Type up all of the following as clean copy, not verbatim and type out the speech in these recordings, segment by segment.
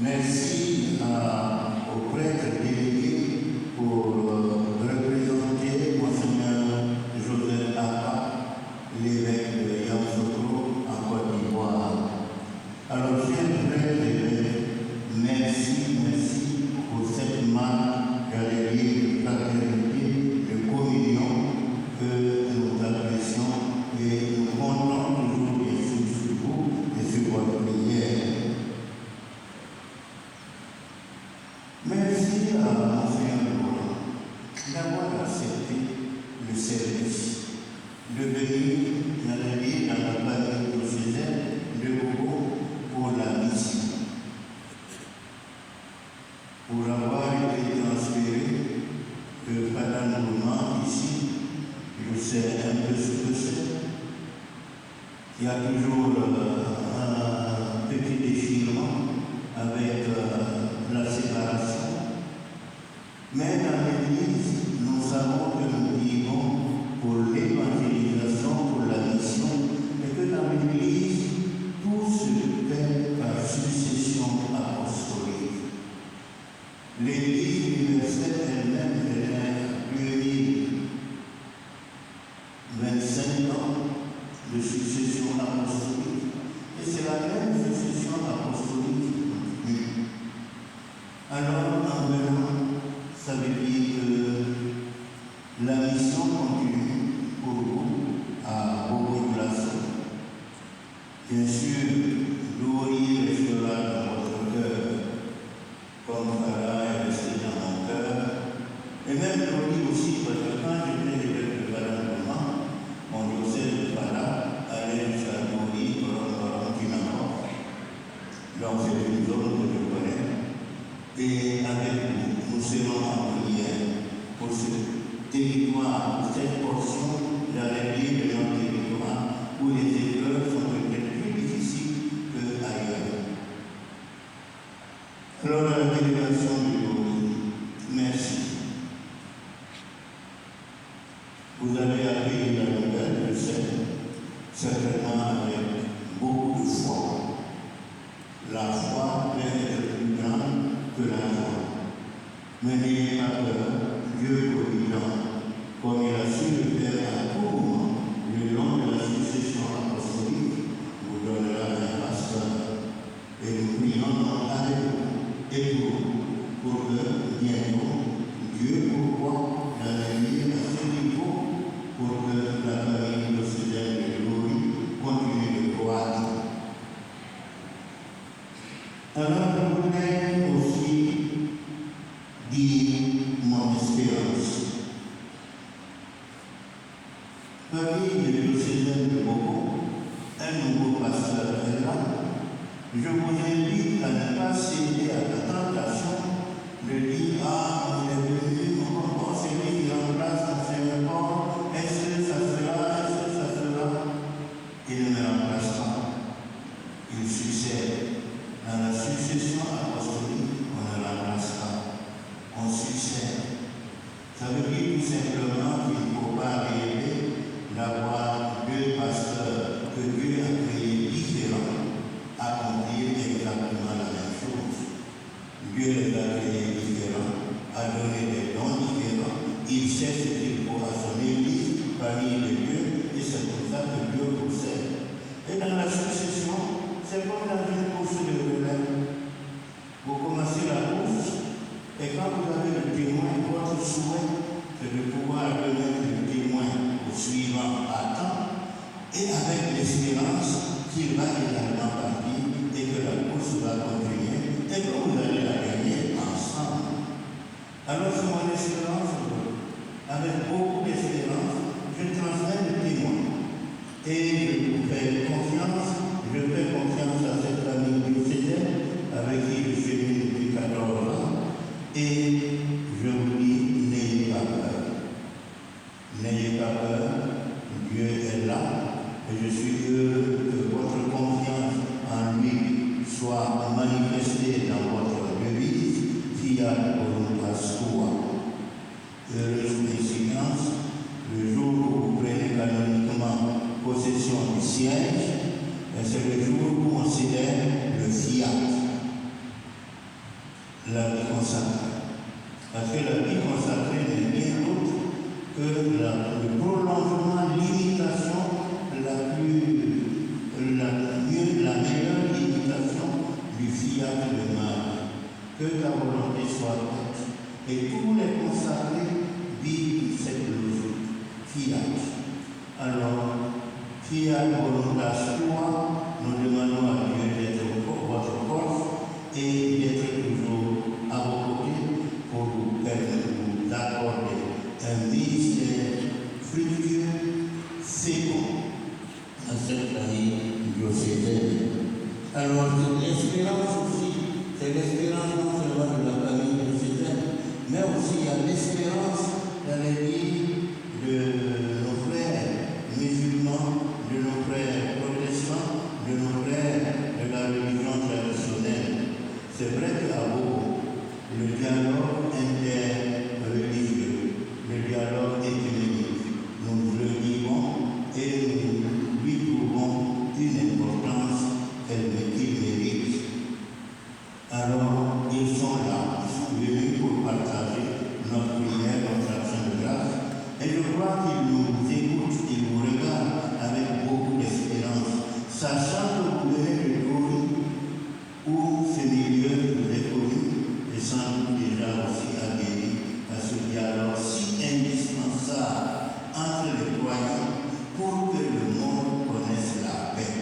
Merci au prêtre délégué pour représenter Monseigneur Joseph Apa, l'évêque de Yamoussoukro en Côte d'Ivoire. Alors, chers frères et évêques, merci pour cette marque de fraternité, de communion que nous apprécions et nous comptons toujours bien sûr sur vous et sur votre prière. Merci à Monseigneur Laurent d'avoir accepté le service, de venir dans la famille diocésaine de Bobo pour la mission, pour avoir été transféré de Padre Mourman ici. Je sais un peu ce que c'est. Il y a toujours un petit déchirement avec la séparation. Mais dans l'Église, nous savons que nous vivons pour l'évangélisation, pour la mission, et que dans l'Église, tout se fait par succession apostolique. L'Église universelle elle-même, elle a 2025 ans de succession apostolique. Et c'est la même succession apostolique qui continue. Alors, en venant, ça veut dire que la mission continue pour vous à vos populations. Bien sûr, l'ouvrier restera dans votre cœur, comme Fara est resté dans mon cœur. Et même l'ouvrier aussi, parce que quand j'étais l'évêque de Fara, mon diocèse de Fara allait jusqu'à l'ouvrier pour Kinamor. Donc c'est une zone que je connais. Et avec vous, nous serons en prière pour ce territoire, pour cette portion dans les lieux de notre territoire où les épreuves sont peut-être plus difficiles qu'ailleurs. Alors, la délégation de l'Ouvrier, merci. Vous avez appris la nouvelle, je sais, certainement avec beaucoup de foi. La foi peut être plus grande que la foi. Mais n'ayez pas peur, Dieu provident, comme il a su le faire à tout moment, le long de la succession apostolique, vous donnera un pasteur. Et nous prions avec vous et pour que bientôt Dieu pourvoie dans les lieux à ce niveau pour que la famille diocésaine de Glory continue de croître. Alors, je voudrais aussi dire mon espérance. Famille de diocésaine de Bobo, un nouveau pasteur est là. Je vous invite à ne pas céder à la tentation de dire ah, on est venu, on s'est mis en place dans ce rapport, est-ce que ça sera Il ne remplace pas, il succède. Dans la succession apostolique, on ne remplace pas, on succède. Ça veut dire tout simplement qu'il ne faut pas rêver d'avoir deux pasteurs que Dieu a créés différents, accomplir exactement la même chose. Dieu les a créés différents, a donné des dons différents, il sait ce qu'il faut à son Église, famille de Dieu, et c'est pour ça que Dieu possède. Et dans la succession, c'est comme dans une course de relais. Vous commencez la course, et quand vous avez le témoin, votre souhait, c'est de pouvoir donner le témoin au suivant à temps, et avec l'espérance qu'il va également partir et que la course va continuer et que vous allez la gagner ensemble. Alors c'est mon espérance, avec beaucoup d'espérance, je transmets le témoin et je vous fais confiance, je fais confiance à cette famille diocésaine avec qui je suis venu depuis 14 ans et je vous dis, n'ayez pas peur. N'ayez pas peur, Dieu est là et je suis heureux que votre confiance en lui soit manifestée dans votre devise, fiat voluntas tua. Heureuse coïncidence, le jour où vous prenez canoniquement possession du siège, c'est le jour où on célèbre le fiat. la vie consacrée. Parce que la vie consacrée n'est rien d'autre que le prolongement, l'imitation la meilleure imitation du fiat de Marie. Que ta volonté soit faite. Et tous les consacrés vivent cette logique. Fiat. Alors, fiat volontas tua, nous demandons à Dieu d'être votre force et d'être toujours à vos côtés pour vous permettre de vous accorder un ministère fructueux, fécond à cette famille diocésaine. Alors, l'espérance aussi, c'est l'espérance non seulement de la famille diocésaine, mais aussi il y a l'espérance dans les vies de nos frères musulmans, de nos frères protestants, de nos frères de la religion traditionnelle. C'est vrai qu'à Bobo, le dialogue interreligieux, le dialogue économique, nous le vivons et nous lui trouvons une importance qu'il mérite. Alors, ils sont là, ils sont venus pour partager notre prière, notre action de grâce. Et je crois qu'ils nous écoutent, ils nous regardent avec beaucoup d'espérance, sachant que vous venez de Dori, où ce milieu vous est connu, et sans doute déjà aussi adhéré à ce dialogue si indispensable entre les croyants pour que le monde connaisse la paix.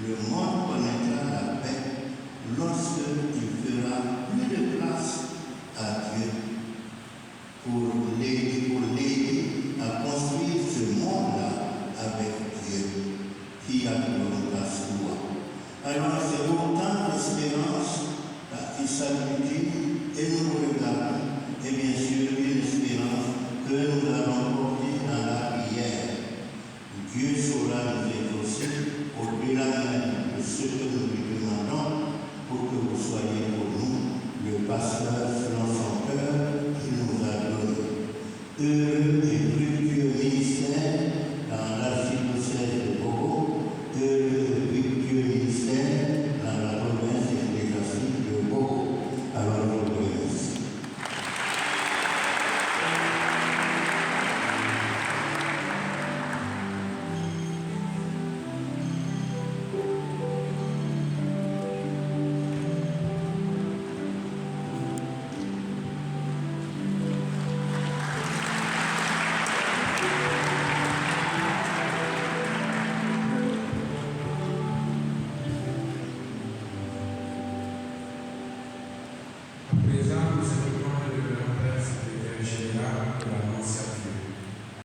Le monde connaîtra la paix lorsqu'il fera plus de place à Dieu pour l'aider à construire ce monde-là avec Dieu qui a volontas tua. Alors c'est autant d'espérance qui s'agglutine et nous regardons, et bien sûr une espérance que nous allons porter dans la prière. Dieu saura nous exaucer au-delà de ce que nous lui demandons pour que vous soyez pour nous le pasteur selon son cœur qui nous a donné. Heureux et fructueux ministère dans l'archidiocèse de Bobo, heureux